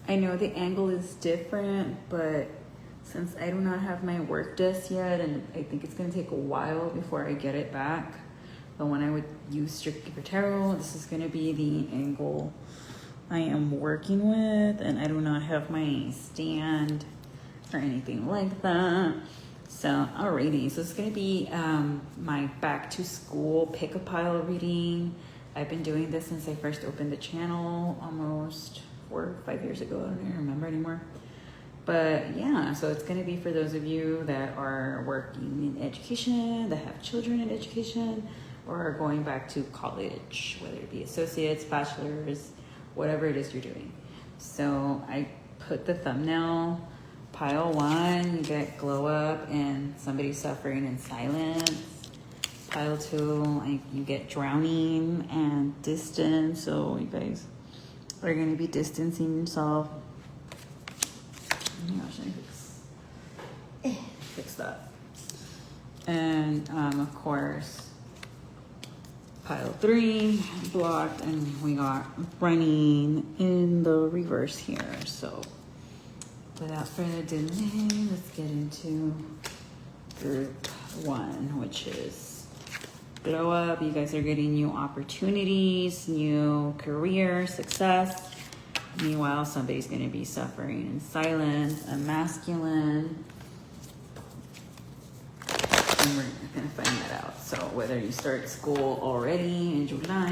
I know the angle is different, but since I do not have my work desk yet, and I think it's going to take a while before I get it back, the one I would use strictly for tarot, this is going to be the angle I am working with, and I do not have my stand or anything like that. So, alrighty, so it's going to be my back to school pick a pile reading. I've been doing this since I first opened the channel almost 4 or 5 years ago. I don't even remember anymore. But yeah, so it's going to be for those of you that are working in education, that have children in education, or are going back to college, whether it be associates, bachelors, whatever it is you're doing. So I put the thumbnail, pile 1, you get glow up and somebody suffering in silence. Pile 2, you get drowning and distance. So you guys are going to be distancing yourself. Oh my gosh, I fix that. And of course, pile 3 blocked, and we got running in the reverse here. So without further delay, let's get into group 1, which is glow up. You guys are getting new opportunities, new career, success. Meanwhile, somebody's going to be suffering in silence, a masculine. And we're going to find that out. So whether you start school already in July,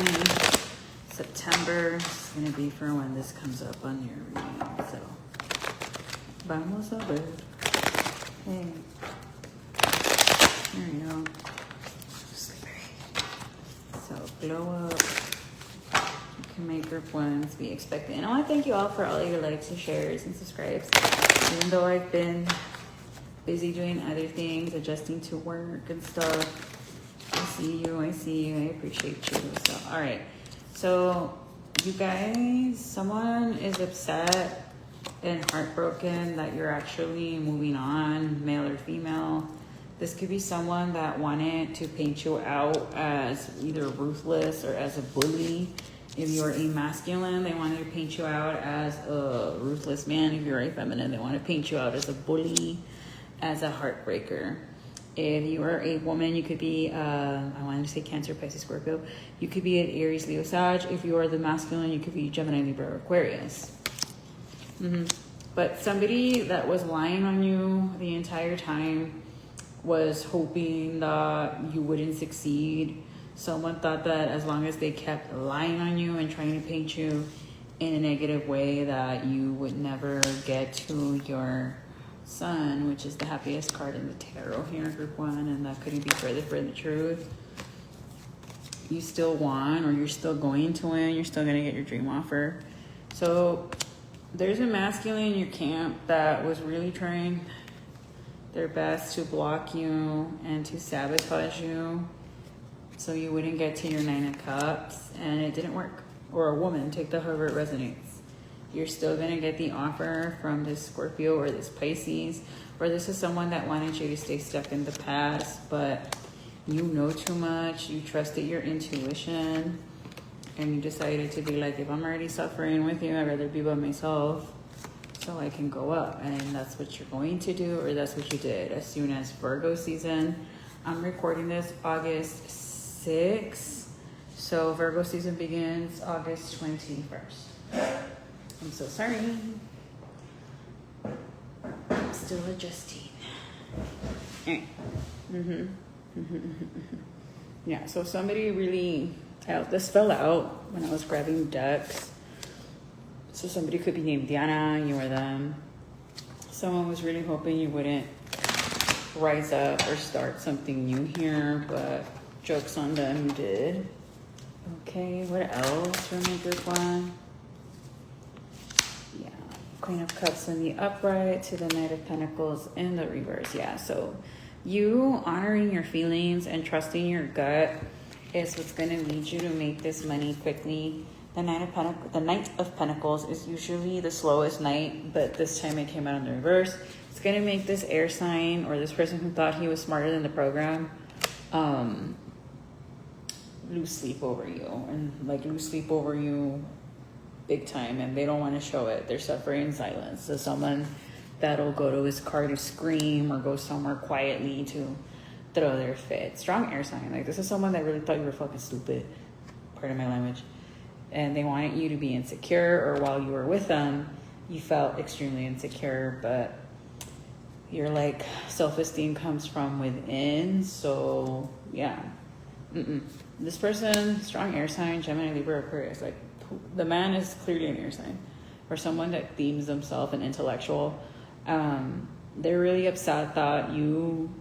September, it's going to be for when this comes up on your reading. So, vamos a ver. Hey. There we go. So glow up. You can make group 1s be expected. And I want to thank you all for all your likes and shares and subscribes. Even though I've been busy doing other things, adjusting to work and stuff. I see you, I appreciate you. So, all right. So, you guys, someone is upset and heartbroken that you're actually moving on, male or female. This could be someone that wanted to paint you out as either ruthless or as a bully. If you're a masculine, they wanted to paint you out as a ruthless man. If you're a feminine, they want to paint you out as a bully, as a heartbreaker. If you are a woman, you could be, I wanted to say Cancer, Pisces, Scorpio. You could be an Aries, Leo, Sag. If you are the masculine, you could be Gemini, Libra, or Aquarius. But somebody that was lying on you the entire time was hoping that you wouldn't succeed. Someone thought that as long as they kept lying on you and trying to paint you in a negative way, that you would never get to your sun, which is the happiest card in the tarot here in group 1, and that couldn't be further from the truth. You still won, or you're still going to win. You're still going to get your dream offer. So there's a masculine in your camp that was really trying their best to block you and to sabotage you so you wouldn't get to your 9 of Cups, and it didn't work. Or a woman, take that however it resonates. You're still going to get the offer from this Scorpio or this Pisces, or this is someone that wanted you to stay stuck in the past, but you know too much, you trusted your intuition, and you decided to be like, if I'm already suffering with you, I'd rather be by myself so I can go up. And that's what you're going to do, or that's what you did. As soon as Virgo season, I'm recording this August 6th, so Virgo season begins August 21st. I'm so sorry. I'm still adjusting. All right. Yeah, so somebody really, this fell out when I was grabbing decks. So somebody could be named Diana, you or them. Someone was really hoping you wouldn't rise up or start something new here, but joke's on them, you did. Okay, what else from my group 1? Yeah, Queen of Cups in the upright to the Knight of Pentacles in the reverse. Yeah, so you honoring your feelings and trusting your gut is what's going to lead you to make this money quickly. The Knight of Pentacles is usually the slowest knight, but this time it came out in the reverse. It's going to make this air sign, or this person who thought he was smarter than the program, lose sleep over you. And like lose sleep over you big time, and they don't want to show it. They're suffering in silence. So someone that'll go to his car to scream or go somewhere quietly to throw their fit. Strong air sign. Like, this is someone that really thought you were fucking stupid. Pardon my language. And they wanted you to be insecure, or while you were with them, you felt extremely insecure, but your like self-esteem comes from within. So yeah. This person, strong air sign, Gemini, Libra, Aquarius. Like, the man is clearly an air sign, or someone that deems themselves an intellectual. They're really upset that you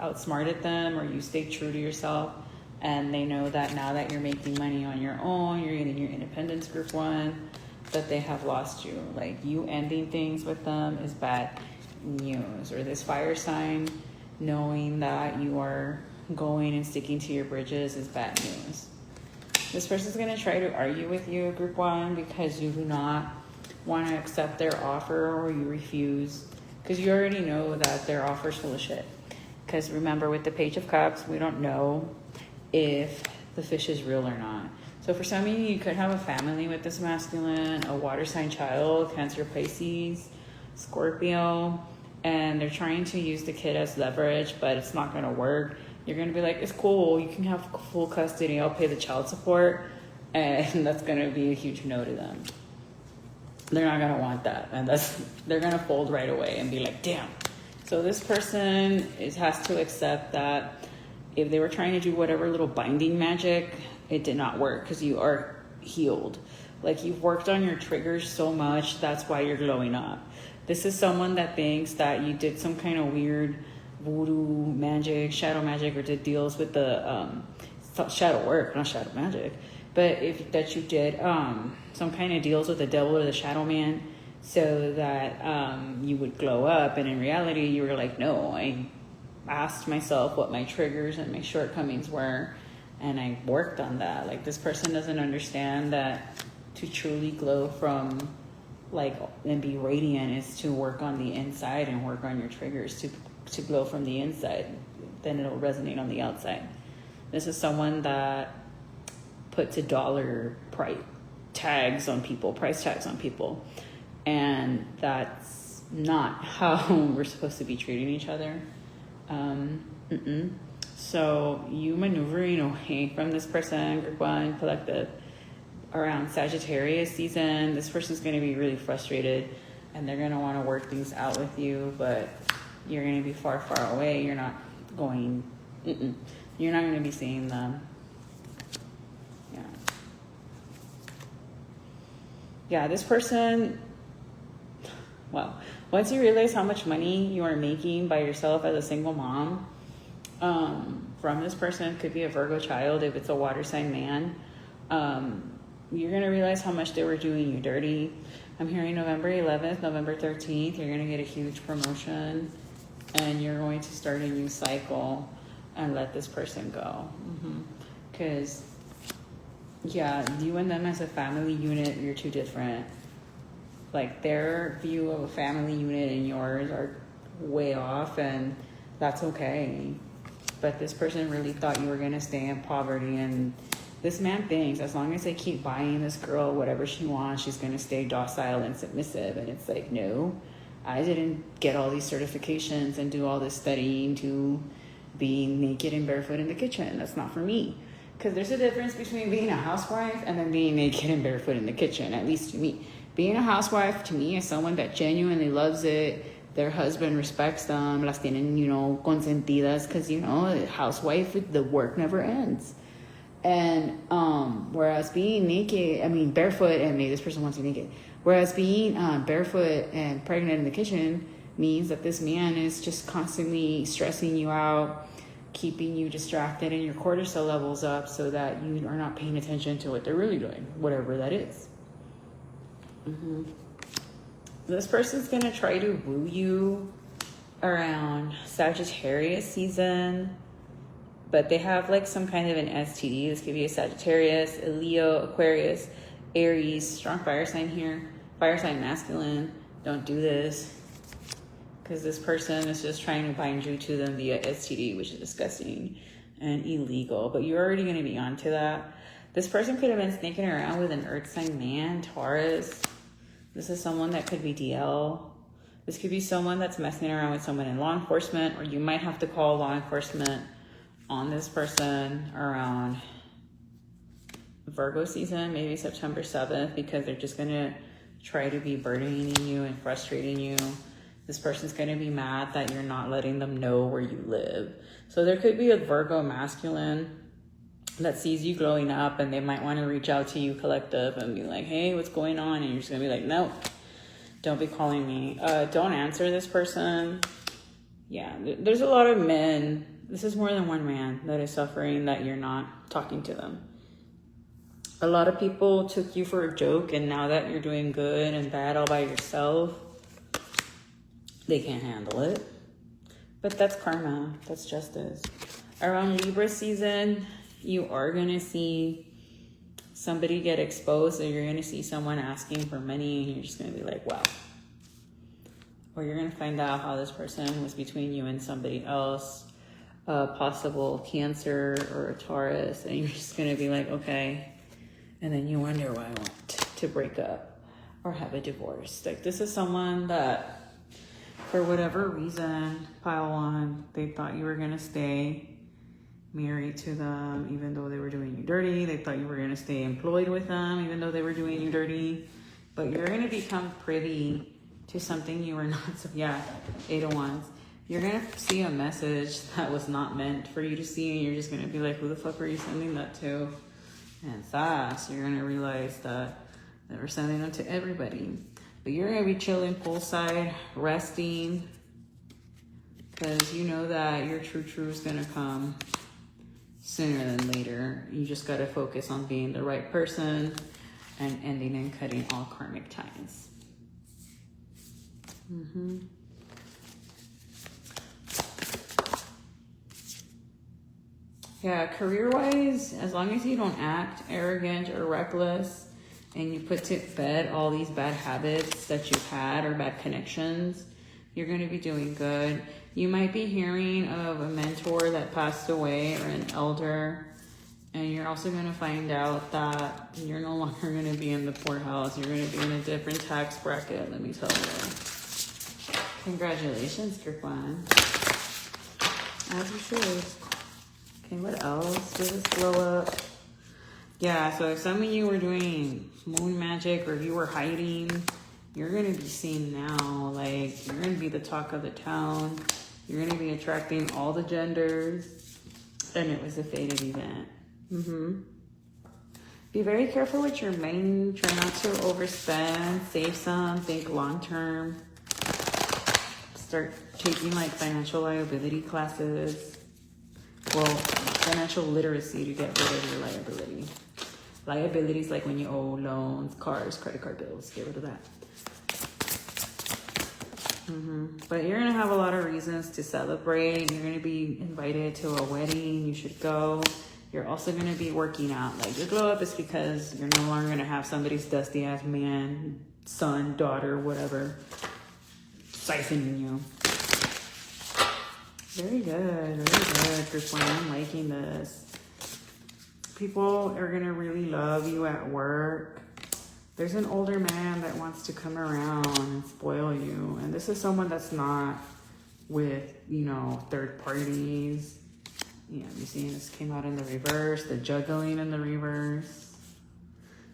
outsmarted them, or you stayed true to yourself, and they know that now that you're making money on your own, you're getting your independence, group 1, that they have lost you. Like, you ending things with them is bad news. Or this fire sign, knowing that you are going and sticking to your bridges is bad news. This person's going to try to argue with you, group 1, because you do not want to accept their offer, or you refuse, because you already know that their offer is full of shit. Because remember, with the Page of Cups, we don't know if the fish is real or not. So for some of you, you could have a family with this masculine, a water sign child, Cancer, Pisces, Scorpio, and they're trying to use the kid as leverage, but it's not going to work. You're going to be like, it's cool, you can have full custody, I'll pay the child support, and that's going to be a huge no to them. They're not going to want that, and they're going to fold right away and be like, damn. So this person has to accept that if they were trying to do whatever little binding magic, it did not work, because you are healed. Like, you've worked on your triggers so much, that's why you're glowing up. This is someone that thinks that you did some kind of weird voodoo magic, shadow magic, or did deals with the shadow work, not shadow magic, but that you did some kind of deals with the devil or the shadow man, so that you would glow up. And in reality, you were like, no, I asked myself what my triggers and my shortcomings were, and I worked on that. Like, this person doesn't understand that to truly glow from like and be radiant is to work on the inside and work on your triggers to glow from the inside. Then it'll resonate on the outside. This is someone that puts a dollar price tags on people, and that's not how we're supposed to be treating each other. So you maneuvering away from this person, group 1, collective, around Sagittarius season. This person's going to be really frustrated, and they're going to want to work things out with you, but you're going to be far, far away. You're not going, you're not going to be seeing them. Yeah, this person, well, once you realize how much money you are making by yourself as a single mom, from this person, could be a Virgo child if it's a water sign man, you're going to realize how much they were doing you dirty. I'm hearing November 11th, November 13th, you're going to get a huge promotion, and you're going to start a new cycle and let this person go. Because, yeah, you and them as a family unit, you're too different. Like, their view of a family unit and yours are way off, and that's okay. But this person really thought you were going to stay in poverty, and this man thinks as long as they keep buying this girl whatever she wants, she's going to stay docile and submissive. And it's like, no, I didn't get all these certifications and do all this studying to be naked and barefoot in the kitchen. That's not for me. Because there's a difference between being a housewife and then being naked and barefoot in the kitchen, at least to me. Being a housewife, to me, is someone that genuinely loves it. Their husband respects them. Las tienen, consentidas. Because, a housewife, the work never ends. And whereas being naked, barefoot, and maybe this person wants to be naked. Whereas being barefoot and pregnant in the kitchen means that this man is just constantly stressing you out, keeping you distracted, and your cortisol levels up so that you are not paying attention to what they're really doing, whatever that is. This person's going to try to woo you around Sagittarius season, but they have like some kind of an STD. This could be a Sagittarius, a Leo, Aquarius, Aries, strong fire sign here, fire sign masculine. Don't do this, because this person is just trying to bind you to them via STD, which is disgusting and illegal. But you're already going to be onto that. This person could have been sneaking around with an earth sign man, Taurus. This is someone that could be DL. This could be someone that's messing around with someone in law enforcement, or you might have to call law enforcement on this person around Virgo season, maybe September 7th, because they're just going to try to be burdening you and frustrating you. This person's going to be mad that you're not letting them know where you live. So there could be a Virgo masculine that sees you glowing up, and they might want to reach out to you, collective, and be like, hey, what's going on? And you're just going to be like, no, don't be calling me. Don't answer this person. Yeah, there's a lot of men. This is more than one man that is suffering that you're not talking to them. A lot of people took you for a joke, and now that you're doing good and bad all by yourself, they can't handle it. But that's karma. That's justice. Around Libra season, you are going to see somebody get exposed, or you're going to see someone asking for money, and you're just going to be like, wow. Or you're going to find out how this person was between you and somebody else, possible Cancer or a Taurus, and you're just going to be like, okay. And then you wonder why I want to break up or have a divorce. Like, this is someone that, for whatever reason, pile on, they thought you were going to stay married to them even though they were doing you dirty. They thought you were going to stay employed with them even though they were doing you dirty. But you're going to become privy to something you were not. So yeah, 8 of Wands. You're going to see a message that was not meant for you to see, and you're just going to be like, who the fuck were you sending that to? And fast, you're going to realize that they were sending them to everybody. But you're going to be chilling poolside, resting, because you know that your true is going to come sooner than later. You just got to focus on being the right person and ending and cutting all karmic ties. Yeah, career-wise, as long as you don't act arrogant or reckless, and you put to bed all these bad habits that you've had or bad connections, you're going to be doing good. You might be hearing of a mentor that passed away or an elder, and you're also going to find out that you're no longer going to be in the poorhouse. You're going to be in a different tax bracket, let me tell you. Congratulations, Group 1. As you should. Okay, what else? Does this blow up? Yeah, so if some of you were doing moon magic, or if you were hiding, you're going to be seen now. Like, you're going to be the talk of the town. You're going to be attracting all the genders. And it was a fated event. Be very careful with your money. Try not to overspend. Save some. Think long term. Start taking like financial liability classes. Well, financial literacy to get rid of your liability. Liabilities like when you owe loans, cars, credit card bills. Get rid of that. But you're going to have a lot of reasons to celebrate. You're going to be invited to a wedding. You should go. You're also going to be working out. Like, your glow up is because you're no longer going to have somebody's dusty ass man, son, daughter, whatever, siphoning you. Very good. Very good, Group 1. I'm liking this. People are going to really love you at work. There's an older man that wants to come around and spoil you. And this is someone that's not with, you know, third parties. Yeah, you see this came out in the reverse. The juggling in the reverse.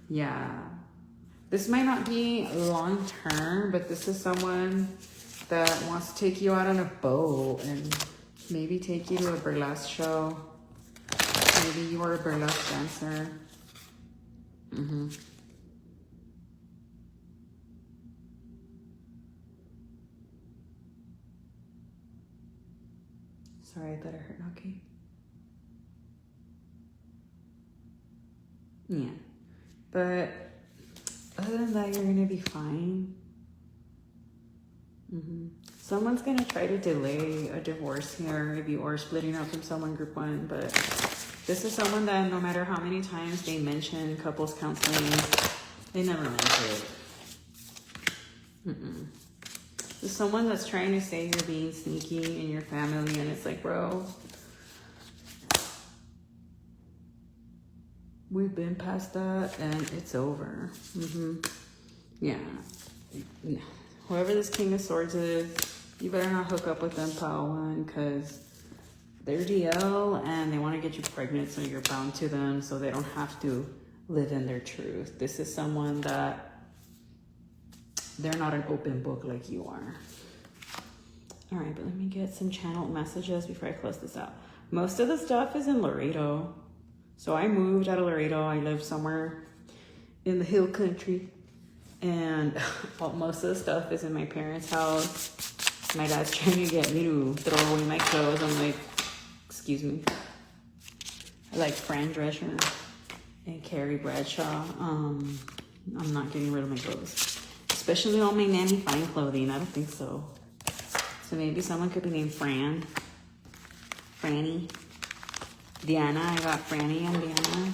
Yeah. This might not be long term, but this is someone that wants to take you out on a boat and maybe take you to a burlesque show. Maybe you are a burlesque dancer. Sorry, I thought I heard knocking. Yeah. But other than that, you're going to be fine. Someone's going to try to delay a divorce here if you are splitting up from someone, Group 1. But this is someone that no matter how many times they mention couples counseling, they never mention it. This is someone that's trying to say you're being sneaky in your family, and it's like, bro, We've been past that and it's over. Yeah. Whoever this King of Swords is, you better not hook up with them, pal one, because they're DL and they want to get you pregnant, so you're bound to them so they don't have to live in their truth. This is someone that they're not an open book like you are. All right, but let me get some channeled messages before I close this out. Most of the stuff is in Laredo. So I moved out of Laredo. I live somewhere in the hill country. And most of the stuff is in my parents' house. My dad's trying to get me to throw away my clothes. I'm like, excuse me. I like Fran Drescher and Carrie Bradshaw. I'm not getting rid of my clothes. Especially all my nanny fine clothing. I don't think so. So maybe someone could be named Fran. Franny. Diana. I got Franny and Diana.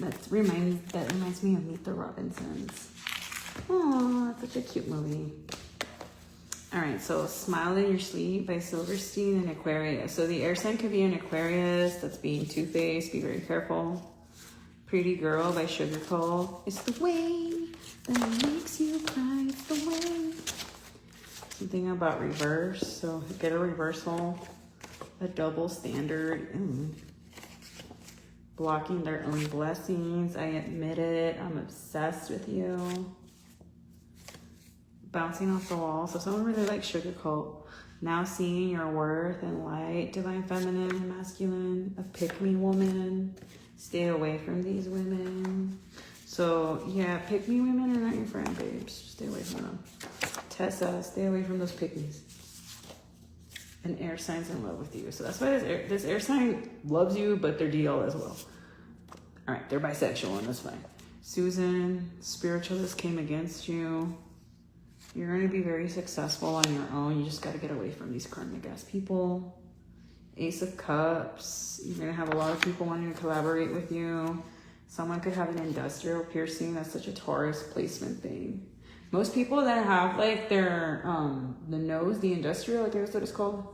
That reminds me of Meet the Robinsons. Oh, such a cute movie. All right, so Smile in Your Sleep by Silverstein and Aquarius. So the air sign could be an Aquarius that's being two-faced. Be very careful. Pretty Girl by Sugar Cole. It's the way that makes you cry. It's the way. Something about reverse. So get a reversal. A double standard. Blocking their own blessings. I admit it. I'm obsessed with you. Bouncing off the wall. So someone really likes Sugar Cult. Now seeing your worth and light. Divine feminine and masculine. A pick-me woman. Stay away from these women. So yeah, pick-me women are not your friend, babes. Stay away from them. Tessa, stay away from those pick-me's. And air sign's in love with you. So that's why this air sign loves you, but they're DL as well. All right, they're bisexual and that's fine. Susan, spiritualist came against you. You're going to be very successful on your own. You just got to get away from these karmic ass people. Ace of Cups. You're going to have a lot of people wanting to collaborate with you. Someone could have an industrial piercing. That's such a Taurus placement thing. Most people that have like their, the nose, the industrial, I guess what it's called.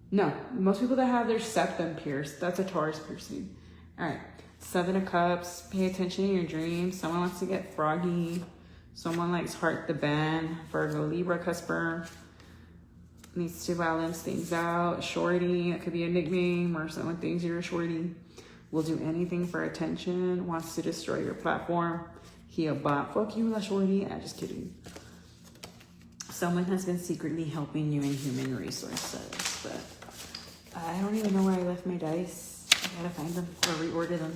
No, most people that have their septum pierced, that's a Taurus piercing. All right, Seven of Cups, pay attention to your dreams. Someone wants to get froggy. Someone likes Heart the Band. Virgo, Libra, Cusper. Needs to balance things out. Shorty, it could be a nickname or someone thinks you're a shorty. Will do anything for attention. Wants to destroy your platform. He a bot. Fuck you, La Shorty. I'm just kidding. Someone has been secretly helping you in human resources, but I don't even know where I left my dice. I gotta find them or reorder them.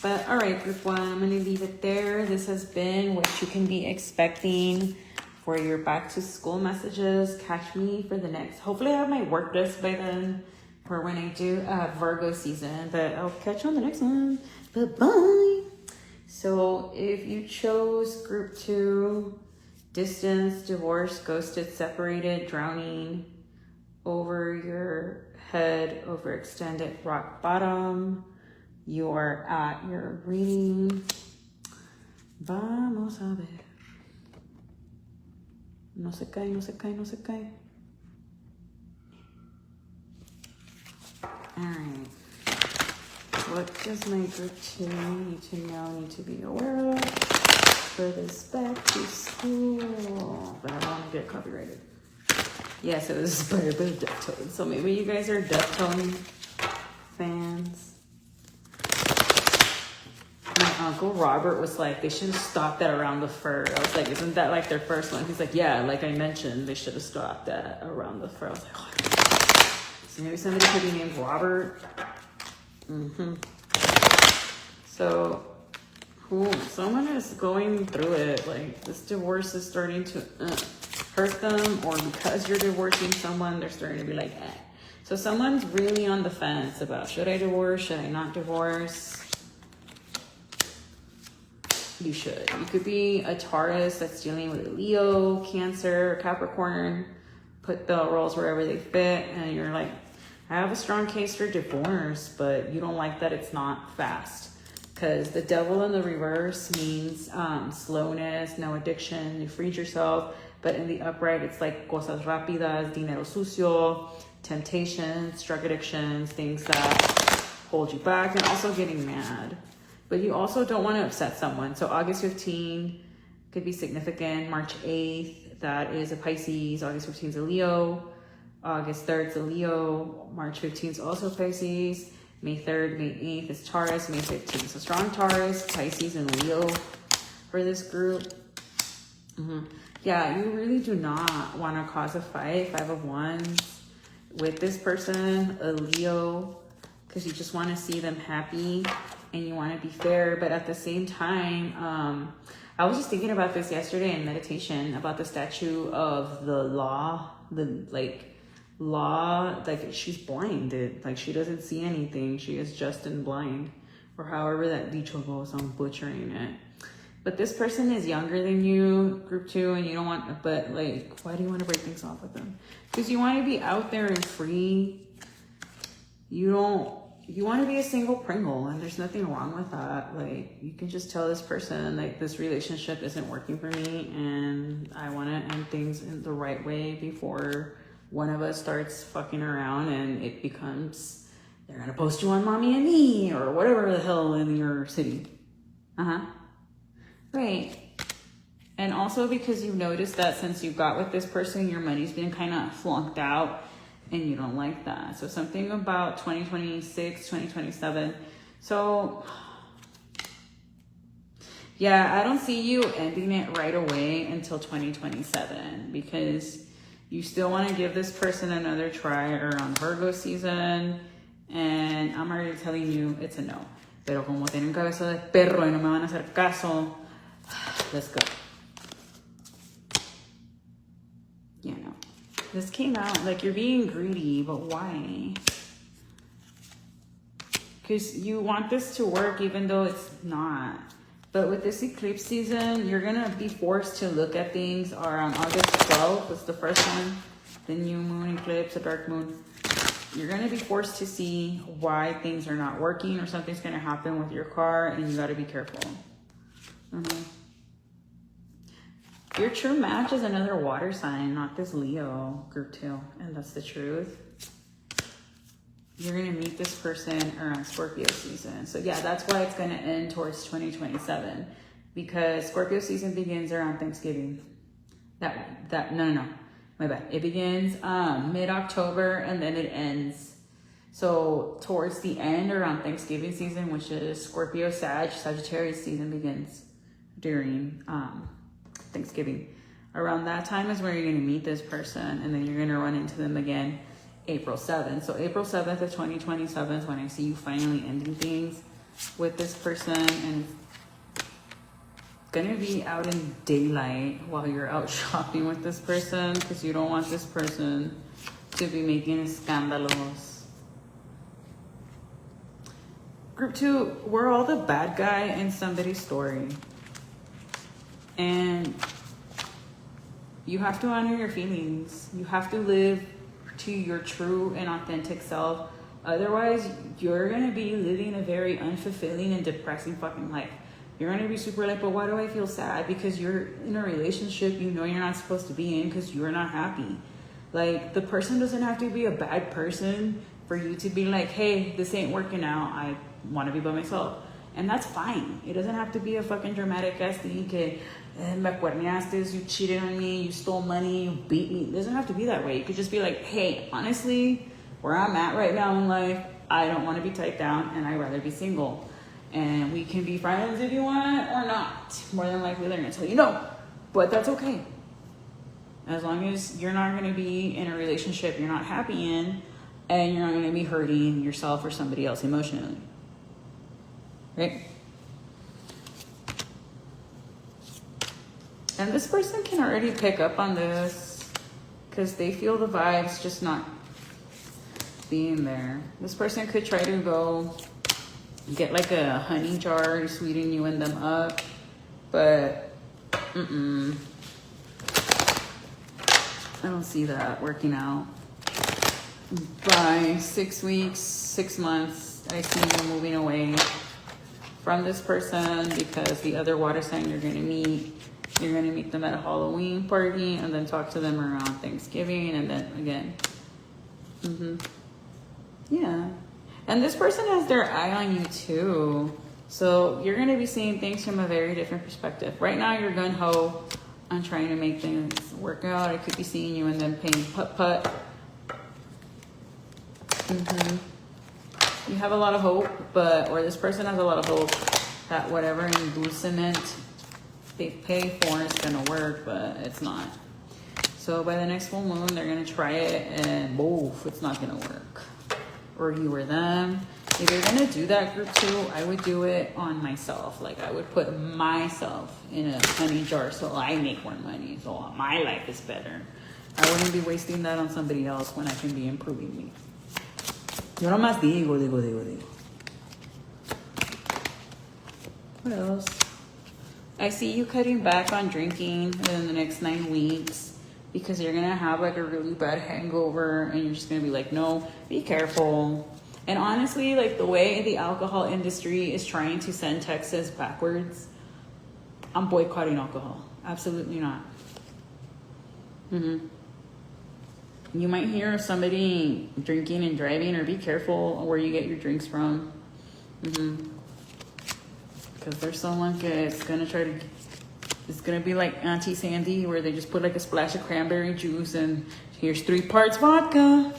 But all right, group one, I'm gonna leave it there. This has been what you can be expecting for your back to school messages. Catch me for the next. Hopefully I have my work list by then for when I do Virgo season, but I'll catch you on the next one. Bye-bye. So if you chose group 2, distance, divorce, ghosted, separated, drowning, over your head, overextended, rock bottom, you are at your reading. Vamos a ver. No se cae, no se cae, no se cae. All right. What does my group 2 need to know, need to be aware of for this back to school? But I don't want to get copyrighted. Yes, it was inspired by Deftones. So maybe you guys are Deftones fans. My Uncle Robert was like, they should have stopped that around the fur. I was like, isn't that like their first one? He's like, yeah, like I mentioned, they should have stopped that around the fur. I was like, oh. So maybe somebody could be named Robert. So, someone is going through it. Like, this divorce is starting to hurt them, or because you're divorcing someone, they're starting to be like, eh. So someone's really on the fence about, should I divorce? Should I not divorce? You should. You could be a Taurus that's dealing with a Leo, Cancer, Capricorn. Put the roles wherever they fit, and you're like, I have a strong case for divorce, but you don't like that it's not fast. Because the devil in the reverse means slowness, no addiction, you freed yourself. But in the upright, it's like cosas rápidas, dinero sucio, temptations, drug addictions, things that hold you back, and also getting mad. But you also don't want to upset someone. So August 15 could be significant. March 8th, that is a Pisces. August 15th is a Leo. August 3rd is a Leo. March 15th is also Pisces. May 3rd, May 8th is Taurus. May 15th is a strong Taurus, Pisces, and Leo for this group. Yeah, you really do not want to cause a fight, 5 of Wands, with this person, a Leo, because you just want to see them happy and you want to be fair. But at the same time, I was just thinking about this yesterday in meditation about the statue of the law, like she's blinded, like she doesn't see anything. She is just and blind, or however that dicho goes. I'm butchering it. But this person is younger than you, group 2, and you don't want, but like, why do you want to break things off with them? Because you want to be out there and free. You want to be a single Pringle, and there's nothing wrong with that. Like, you can just tell this person, like, this relationship isn't working for me, and I want to end things in the right way before one of us starts fucking around and it becomes, they're going to post you on Mommy and Me, or whatever the hell in your city. Right. And also because you've noticed that since you got with this person, your money's been kind of flunked out and you don't like that. So something about 2026, 2027. So yeah, I don't see you ending it right away until 2027 because you still want to give this person another try around Virgo season. And I'm already telling you it's a no. Pero como tienen cabeza de perro y no me van a hacer caso, let's go. Yeah, no. This came out like you're being greedy, but why? Because you want this to work even though it's not. But with this eclipse season, you're going to be forced to look at things around August 12th. That's the first one. The new moon eclipse, a dark moon. You're going to be forced to see why things are not working or something's going to happen with your car, and you got to be careful. Your true match is another water sign, not this Leo group 2, and that's the truth. You're going to meet this person around Scorpio season. So yeah, that's why it's going to end towards 2027, because Scorpio season begins around Thanksgiving. No, my bad. It begins mid-October and then it ends. So towards the end around Thanksgiving season, which is Scorpio Sagittarius season begins during Thanksgiving. Around that time is where you're going to meet this person, and then you're going to run into them again April 7th. So April 7th of 2027 is when I see you finally ending things with this person, and it's gonna be out in daylight while you're out shopping with this person, because you don't want this person to be making escándalos. Group 2, we're all the bad guy in somebody's story. And you have to honor your feelings. You have to live to your true and authentic self. Otherwise, you're gonna be living a very unfulfilling and depressing fucking life. You're gonna be super like, but why do I feel sad? Because you're in a relationship you know you're not supposed to be in because you're not happy. Like, the person doesn't have to be a bad person for you to be like, hey, this ain't working out. I want to be by myself. And that's fine. It doesn't have to be a fucking dramatic ass thing. Que, me cuerneaste, you cheated on me, you stole money, you beat me. It doesn't have to be that way. You could just be like, hey, honestly, where I'm at right now in life, I don't want to be tied down and I'd rather be single. And we can be friends if you want or not. More than likely, they're going to tell you no. But that's okay. As long as you're not going to be in a relationship you're not happy in, and you're not going to be hurting yourself or somebody else emotionally. Right? And this person can already pick up on this because they feel the vibes just not being there. This person could try to go get like a honey jar to sweeten you and them up, but I don't see that working out. By 6 weeks, 6 months, I see you moving away from this person because the other water sign you're going to meet them at a Halloween party and then talk to them around Thanksgiving and then again. Yeah. And this person has their eye on you too. So you're going to be seeing things from a very different perspective. Right now, you're gung-ho on trying to make things work out. I could be seeing you and them playing putt-putt. You have a lot of hope, or this person has a lot of hope that whatever inducement they pay for is going to work, but it's not. So by the next full moon, they're going to try it, and boof, it's not going to work. Or you or them. If you're going to do that group 2, I would do it on myself. Like, I would put myself in a honey jar so I make more money, so my life is better. I wouldn't be wasting that on somebody else when I can be improving me. Yo nomás digo. What else? I see you cutting back on drinking within the next 9 weeks because you're going to have like a really bad hangover and you're just going to be like, no, be careful. And honestly, like the way the alcohol industry is trying to send Texas backwards, I'm boycotting alcohol. Absolutely not. You might hear of somebody drinking and driving, or be careful where you get your drinks from. Because there's someone that's going to try to, it's going to be like Auntie Sandy, where they just put like a splash of cranberry juice and here's 3 parts vodka.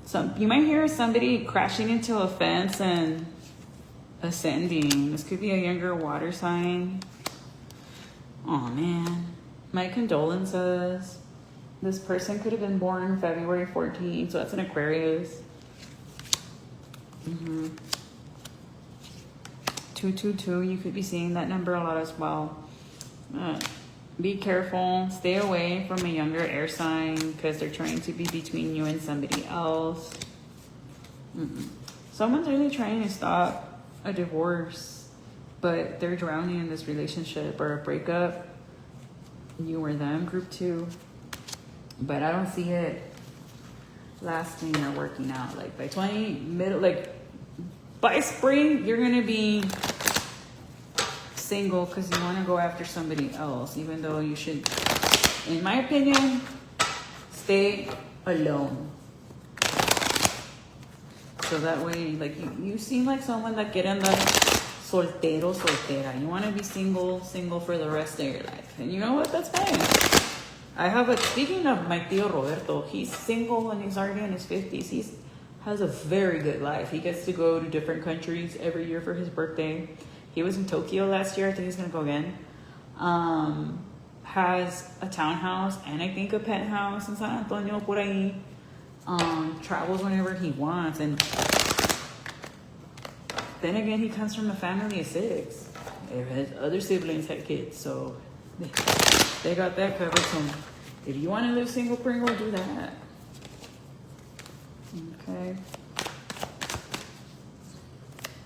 So you might hear somebody crashing into a fence and ascending. This could be a younger water sign. Oh man, my condolences. This person could have been born February 14th, so that's an Aquarius. 222, you could be seeing that number a lot as well. Be careful, stay away from a younger air sign because they're trying to be between you and somebody else. Someone's really trying to stop a divorce, but they're drowning in this relationship or a breakup. You or them, group 2. But I don't see it lasting or working out. Like by by spring, you're gonna be single because you want to go after somebody else, even though you should, in my opinion, stay alone. So that way, like you seem like someone that get in the soltero, soltera. You want to be single for the rest of your life. And you know what? That's fine. Speaking of my tío Roberto, he's single and he's already in his 50s. He has a very good life. He gets to go to different countries every year for his birthday. He was in Tokyo last year. I think he's going to go again. Has a townhouse and I think a penthouse in San Antonio por ahí. Travels whenever he wants. And then again, he comes from a family of 6. His other siblings had kids, so they got that covered. So if you want to live single Pringle, do that. Okay.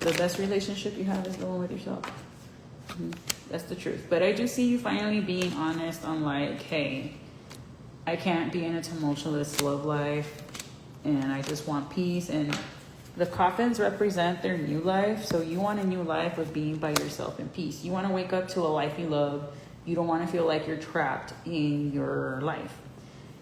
The best relationship you have is the one with yourself. That's the truth. But I do see you finally being honest on like, hey, I can't be in a tumultuous love life and I just want peace. And the coffins represent their new life. So you want a new life of being by yourself in peace. You want to wake up to a life you love. You don't want to feel like you're trapped in your life.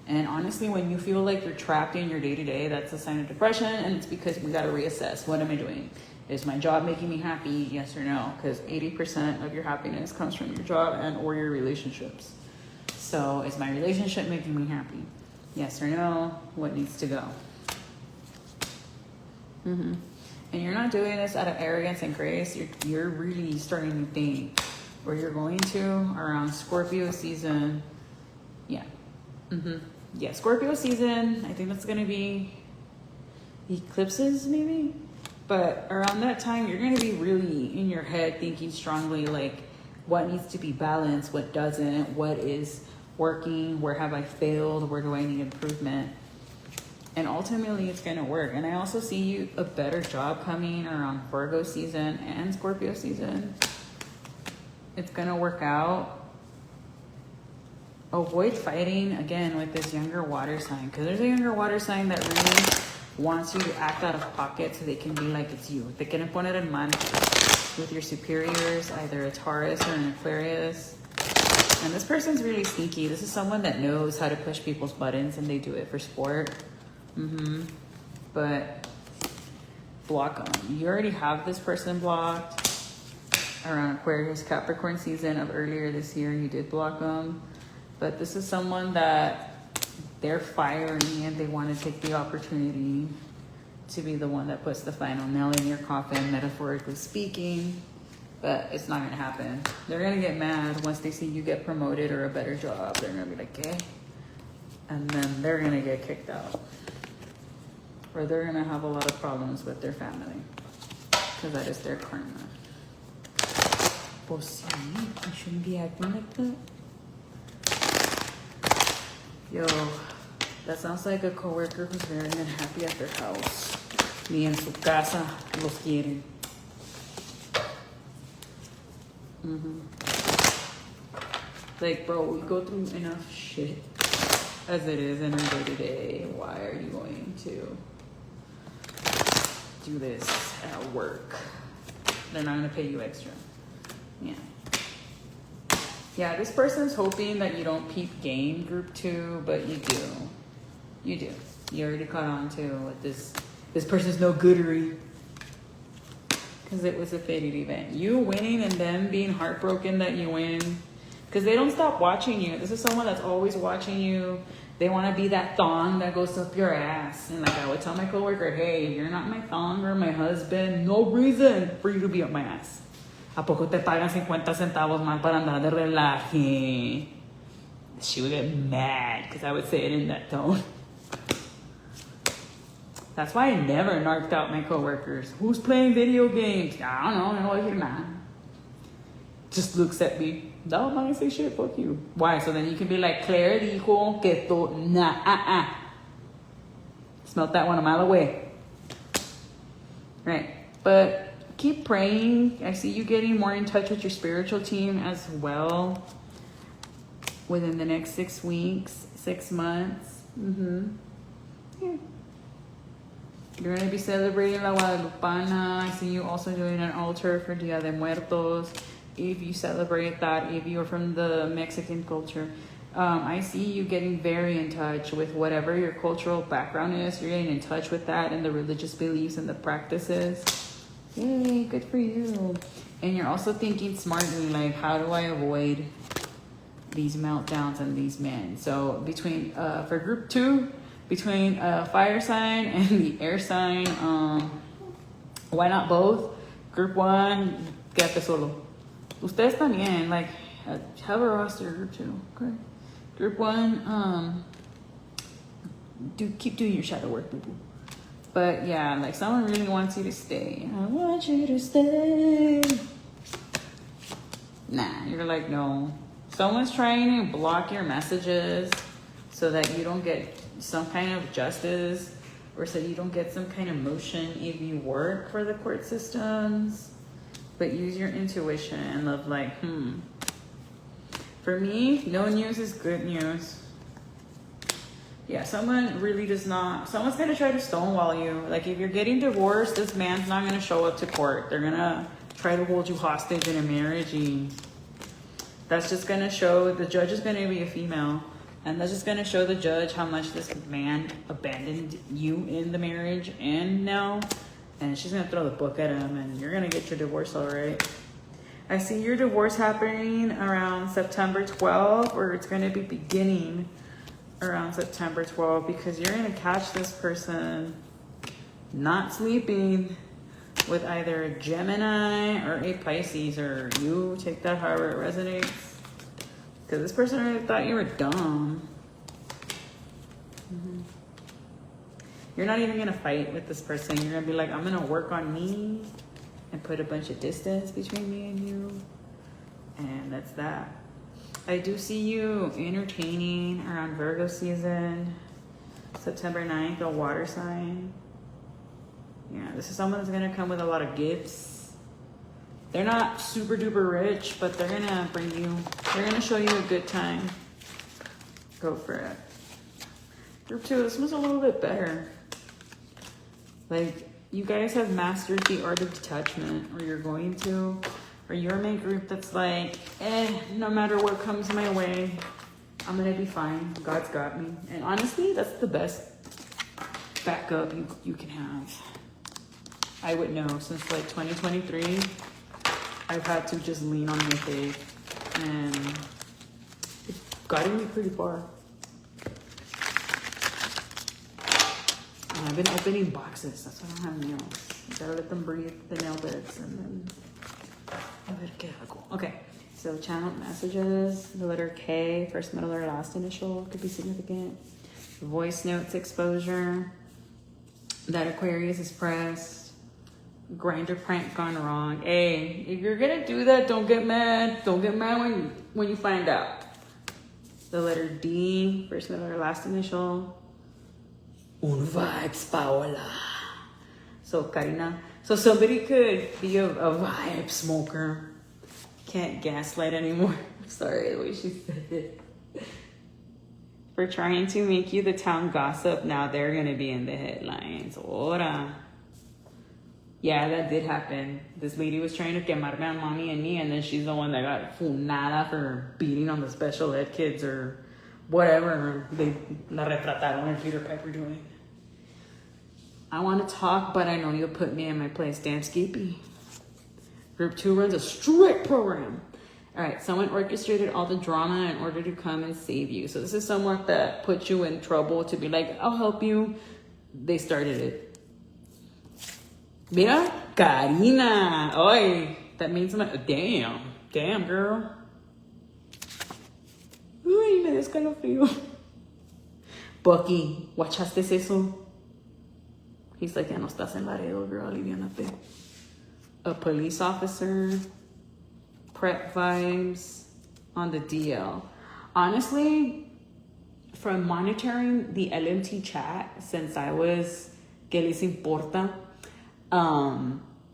And honestly, when you feel like you're trapped in your day-to-day, that's a sign of depression. And it's because we got to reassess. What am I doing? Is my job making me happy? Yes or no? Because 80% of your happiness comes from your job and or your relationships. So is my relationship making me happy? Yes or no? What needs to go? And you're not doing this out of arrogance and grace. You're really starting to think where you're going to around Scorpio season. Yeah. Yeah, Scorpio season. I think that's going to be eclipses maybe. But around that time, you're going to be really in your head thinking strongly like what needs to be balanced, what doesn't, what is working, where have I failed, where do I need improvement. And ultimately, it's going to work. And I also see you a better job coming around Virgo season and Scorpio season. It's going to work out. Avoid fighting, again, with this younger water sign. Because there's a younger water sign that really wants you to act out of pocket so they can be like it's you. Te quieren poner en mal with your superiors, either a Taurus or an Aquarius. And this person's really sneaky. This is someone that knows how to push people's buttons and they do it for sport. But block them. You already have this person blocked around Aquarius, Capricorn season of earlier this year. You did block them. But this is someone that they're fiery and they want to take the opportunity to be the one that puts the final nail in your coffin, metaphorically speaking. But it's not going to happen. They're going to get mad once they see you get promoted or a better job. They're going to be like, eh. And then they're going to get kicked out. Or they're going to have a lot of problems with their family. Because that is their karma. Pues sí, I shouldn't be acting like that. Yo, that sounds like a coworker who's very unhappy at their house. Ni en su casa los quieren. Like, bro, we go through enough shit as it is in our day-to-day. Why are you going to do this at work? They're not going to pay you extra. Yeah, this person's hoping that you don't peep game, group 2, but you do. You do. You already caught on to what this person's no goodery. Because it was a fated event. You winning and them being heartbroken that you win. Because they don't stop watching you. This is someone that's always watching you. They want to be that thong that goes up your ass. And like I would tell my coworker, hey, you're not my thong or my husband. No reason for you to be up my ass. ¿A poco te pagan 50 centavos más para andar de relaje? She would get mad because I would say it in that tone. That's why I never narked out my coworkers. Who's playing video games? I don't know. No, you're not. Just looks at me. No, I'm not gonna say shit. Fuck you. Why? So then you can be like, Claire dijo que tú Smelt that one a mile away. Right. But keep praying. I see you getting more in touch with your spiritual team as well within the next 6 weeks, 6 months. Yeah. You're going to be celebrating La Guadalupana. I see you also doing an altar for Dia de Muertos. If you celebrate that, if you're from the Mexican culture, I see you getting very in touch with whatever your cultural background is. You're getting in touch with that and the religious beliefs and the practices. Yay, good for you. And you're also thinking smartly, like, how do I avoid these meltdowns and these men? So between, for group 2, between fire sign and the air sign, why not both? Group 1, quédate solo. Ustedes también, like, have a roster. Group 2, okay? Group 1, keep doing your shadow work, boo-boo. But yeah, like someone really wants you to stay. I want you to stay. Nah, you're like, no. Someone's trying to block your messages so that you don't get some kind of justice or so you don't get some kind of motion if you work for the court systems. But use your intuition and love, like, For me, no news is good news. Yeah, someone really does not. Someone's going to try to stonewall you. Like, if you're getting divorced, this man's not going to show up to court. They're going to try to hold you hostage in a marriage. That's just going to show, the judge is going to be a female. And that's just going to show the judge how much this man abandoned you in the marriage and now. And she's going to throw the book at him and you're going to get your divorce, all right? I see your divorce happening around September 12th, or it's going to be beginning around September 12th, because you're going to catch this person not sleeping with either a Gemini or a Pisces, or you take that however it resonates, because this person really thought you were dumb. You're not even going to fight with this person. You're going to be like, I'm going to work on me and put a bunch of distance between me and you, and that's that. I do see you entertaining around Virgo season, September 9th, a water sign. Yeah, this is someone that's going to come with a lot of gifts. They're not super duper rich, but they're going to bring you, they're going to show you a good time. Go for it. Group 2, this one's a little bit better. Like, you guys have mastered the art of detachment, or you're going to. Or you're in a group that's like, no matter what comes my way, I'm gonna be fine. God's got me. And honestly, that's the best backup you can have. I would know since like 2023, I've had to just lean on my faith, and it's gotten me pretty far. And I've been opening boxes. That's why I don't have nails. You gotta let them breathe, the nail beds, and then a ver qué hago. Okay, so channeled messages, the letter K, first, middle, or last initial could be significant. Voice notes exposure, that Aquarius is pressed. Grinder prank gone wrong. Hey, if you're gonna do that, don't get mad. Don't get mad when you find out. The letter D, first, middle, or last initial. Un vibes, Paola. So Karina. So somebody could be a vibe smoker. Can't gaslight anymore. Sorry the way she said it. For trying to make you the town gossip, now they're gonna be in the headlines. Ora. Yeah, that did happen. This lady was trying to quemarme on mommy and me, and then she's the one that got funada for beating on the special ed kids or whatever they la retrataron and Peter Piper doing. I want to talk, but I know you'll put me in my place. Damn Skippy. Group 2 runs a strict program. All right, someone orchestrated all the drama in order to come and save you. So this is someone that put you in trouble to be like, I'll help you. They started it. Mira, Karina. Oy, that means damn, girl. Uy, me da escalofrío. Bucky, ¿guachaste eso? He's like, ya no estás en Laredo, girl, aliviánate. A police officer, prep vibes on the DL. Honestly, from monitoring the LMT chat since I was que les importa,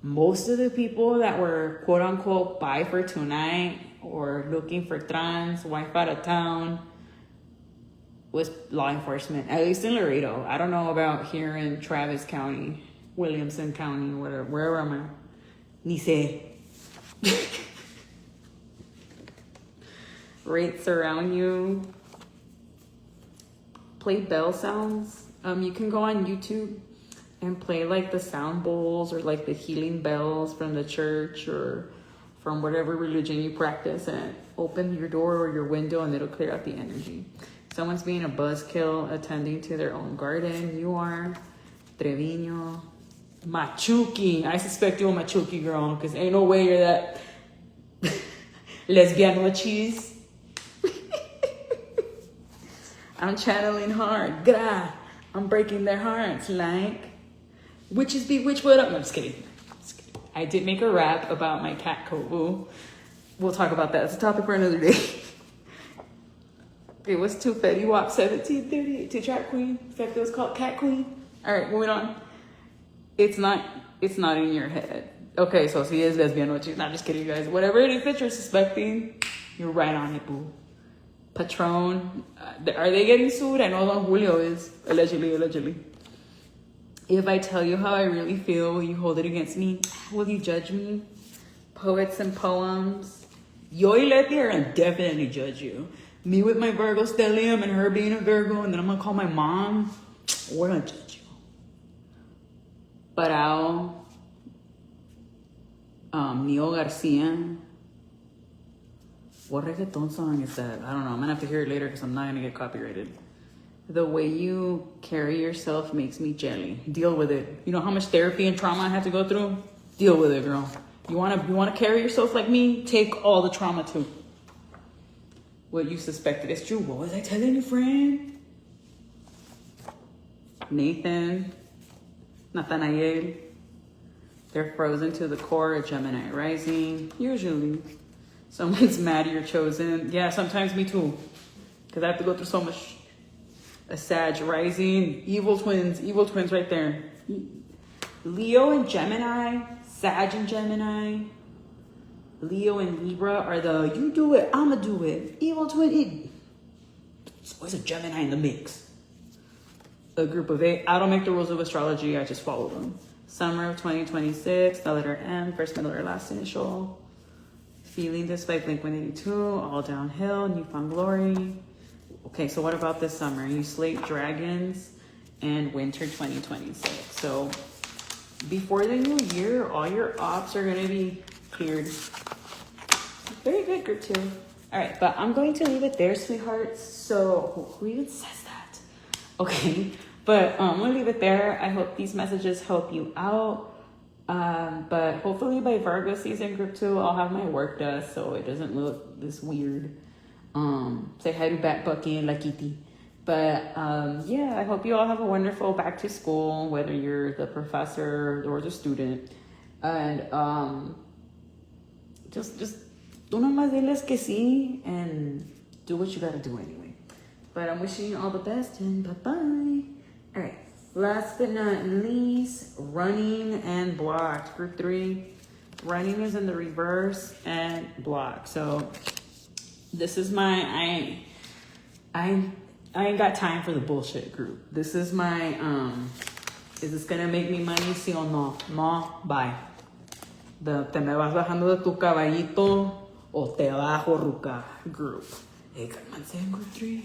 most of the people that were quote unquote bi for tonight or looking for trans, wife out of town was law enforcement, at least in Laredo. I don't know about here in Travis County, Williamson County, whatever, wherever I'm at. Ni sé. Rates around you. Play bell sounds. You can go on YouTube and play like the sound bowls or like the healing bells from the church or from whatever religion you practice, and open your door or your window and it'll clear out the energy. Someone's being a buzzkill, attending to their own garden. You are Trevino. Machuki. I suspect you're a Machuki girl, because ain't no way you're that lesbian cheese. I'm channeling hard. Gra. I'm breaking their hearts like witches bewitch. What up? No, I'm just kidding. I did make a rap about my cat coat. We'll talk about that. It's a topic for another day. It was to Fetty Wap 1738 to Trap Queen. In fact, it was called Cat Queen. All right, moving on. It's not in your head. Okay, so she is lesbian, which is not, just kidding, you guys. Whatever it is that you're suspecting, you're right on it, boo. Patron, are they getting sued? I know Don Julio is, allegedly. If I tell you how I really feel, will you hold it against me? Will you judge me? Poets and poems. Yo y Letty are gonna definitely judge you. Me with my Virgo stellium and her being a Virgo, and then I'm gonna call my mom. We're gonna judge you. Parao, Neo Garcia. What reggaeton song is that? I don't know. I'm gonna have to hear it later because I'm not gonna get copyrighted. The way you carry yourself makes me jelly. Deal with it. You know how much therapy and trauma I had to go through? Deal with it, girl. You wanna carry yourself like me? Take all the trauma too. What you suspected is true. What was I telling you, friend? Nathan, Nathaniel. They're frozen to the core, a Gemini rising. Usually. Someone's mad you're chosen. Yeah, sometimes me too. Because I have to go through so much. A Sag rising. Evil twins right there. Leo and Gemini. Sag and Gemini. Leo and Libra are the you do it, I'ma do it. Evil twin. There's always a Gemini in the mix. A group of 8. I don't make the rules of astrology. I just follow them. Summer of 2026. The letter M. First, middle, or last initial. Feeling this by Blink-182, All Downhill, Newfound Glory. Okay, so what about this summer? You Slate Dragons and Winter 2026. So before the new year, all your ops are going to be cleared. Very good, group 2. All right, but I'm going to leave it there, sweethearts. So who even says that? Okay, but I'm going to leave it there. I hope these messages help you out. But hopefully by Virgo season, group 2, I'll have my work done so it doesn't look this weird. Say hi to Bat Bucky and La Kitty. But yeah, I hope you all have a wonderful back to school, whether you're the professor or the student. And just tú nomás diles que sí and do what you gotta do anyway. But I'm wishing you all the best and bye-bye. All right, last but not least, running and blocked. Group 3, running is in the reverse and blocked. So this is my, I ain't got time for the bullshit group. This is my, is this gonna make me money, sí o no? No, bye. Te me vas bajando de tu caballito o te bajo, ruca group. Hey, cálmanse en group 3.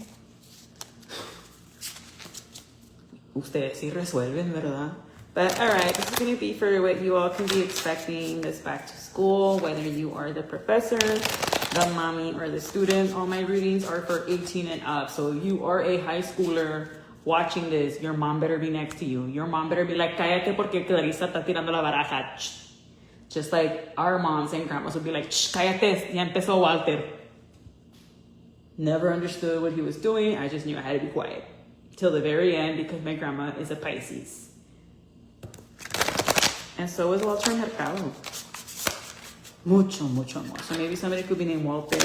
Ustedes sí resuelven, ¿verdad? But all right, this is going to be for what you all can be expecting this back to school, whether you are the professor, the mommy, or the student. All my readings are for 18 and up. So if you are a high schooler watching this, your mom better be next to you. Your mom better be like, cállate porque Clarissa está tirando la baraja. Just like our moms and grandmas would be like, cállate, ya empezó Walter. Never understood what he was doing. I just knew I had to be quiet till the very end because my grandma is a Pisces. And so is Walter Mercado. Mucho more. So maybe somebody could be named Walter.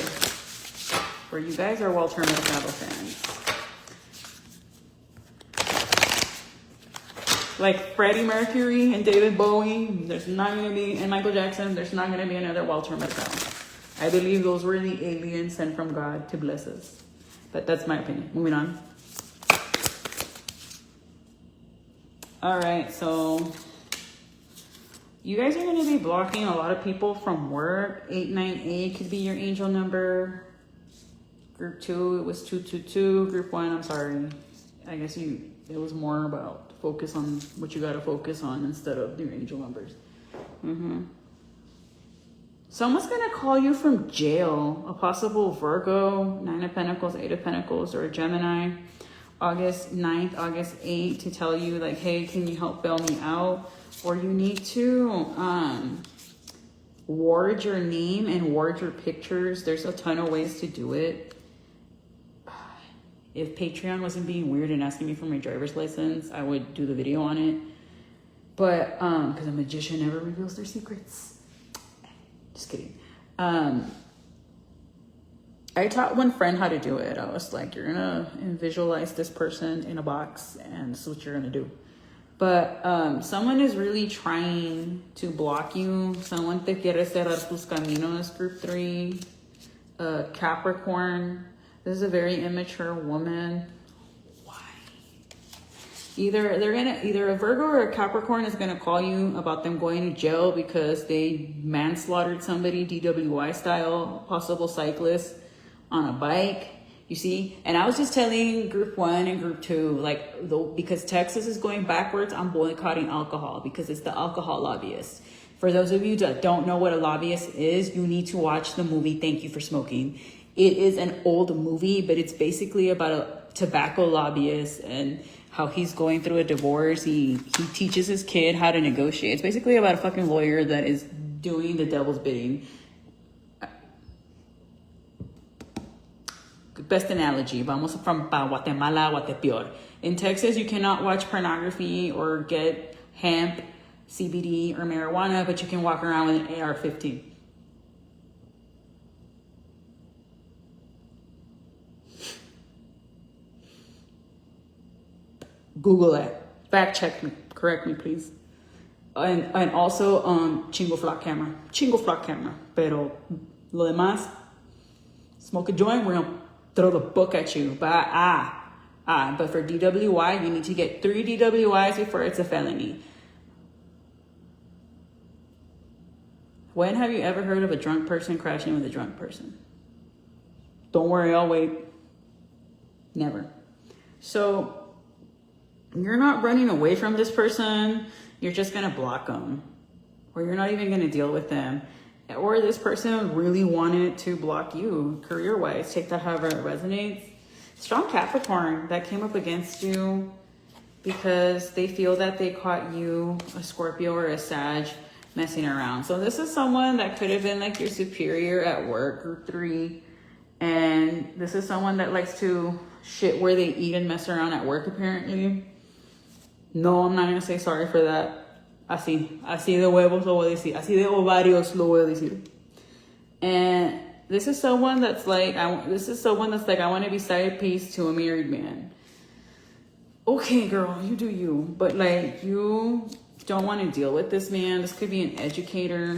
Or you guys are Walter Mercado fans. Like Freddie Mercury and David Bowie, there's not going to be, and Michael Jackson, there's not going to be another Walter Mercado. I believe those were the aliens sent from God to bless us. But that's my opinion. Moving on. All right, so you guys are going to be blocking a lot of people from work. 898 could be your angel number. Group 2, it was 222. Group 1, I'm sorry. I guess it was more about focus on what you got to focus on instead of your angel numbers. Someone's going to call you from jail. A possible Virgo, 9 of Pentacles, 8 of Pentacles, or a Gemini. August 9th, August 8th to tell you like, hey, can you help bail me out? Or you need to ward your name and ward your pictures. There's a ton of ways to do it. If Patreon wasn't being weird and asking me for my driver's license, I would do the video on it. But because a magician never reveals their secrets. Just kidding. I taught one friend how to do it. I was like, you're gonna visualize this person in a box and this is what you're gonna do. But someone is really trying to block you. Someone te quiere cerrar tus caminos, group 3. Capricorn. This is a very immature woman. Why? Either a Virgo or a Capricorn is gonna call you about them going to jail because they manslaughtered somebody, DWI style, possible cyclist on a bike, you see. And I was just telling group 1 and group 2, like, because Texas is going backwards, I'm boycotting alcohol because it's the alcohol lobbyist. For those of you that don't know what a lobbyist is, you need to watch the movie Thank You for Smoking. It is an old movie, but it's basically about a tobacco lobbyist and how he's going through a divorce. He teaches his kid how to negotiate. It's basically about a fucking lawyer that is doing the devil's bidding. Best analogy, vamos from Guatemala a Guatepeor. In Texas, you cannot watch pornography or get hemp, CBD, or marijuana, but you can walk around with an AR-15. Google it. Fact check me. Correct me, please. And also, chingo flock camera. Pero lo demás, smoke a joint, we're gonna throw the book at you. But for DWI, you need to get 3 DWIs before it's a felony. When have you ever heard of a drunk person crashing with a drunk person? Don't worry, I'll wait. Never. So you're not running away from this person. You're just going to block them. Or you're not even going to deal with them. Or this person really wanted to block you career-wise. Take that however it resonates. Strong Capricorn that came up against you because they feel that they caught you, a Scorpio or a Sag, messing around. So this is someone that could have been like your superior at work, group 3. And this is someone that likes to shit where they eat and mess around at work, apparently. No, I'm not going to say sorry for that. Así de huevos lo voy a decir. Así de ovarios lo voy a decir. And this is someone that's like, I want to be side piece to a married man. Okay, girl, you do you. But like, you don't want to deal with this man. This could be an educator.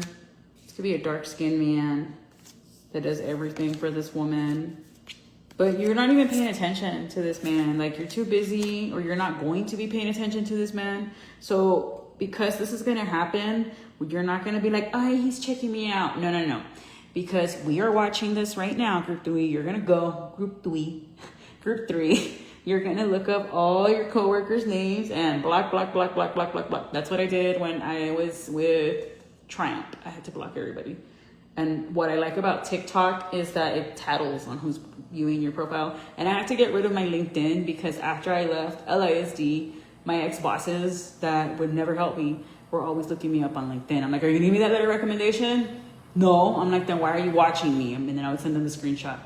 This could be a dark-skinned man that does everything for this woman. But you're not even paying attention to this man. Like, you're too busy, or you're not going to be paying attention to this man. So because this is going to happen, you're not going to be like, oh, he's checking me out. No. Because we are watching this right now, group 3. You're going to go, group 3. You're going to look up all your coworkers' names and block. That's what I did when I was with Triumph. I had to block everybody. And what I like about TikTok is that it tattles on who's viewing your profile. And I had to get rid of my LinkedIn because after I left LISD, my ex-bosses that would never help me were always looking me up on LinkedIn. I'm like, are you going to give me that letter of recommendation? No. I'm like, then why are you watching me? And then I would send them the screenshot.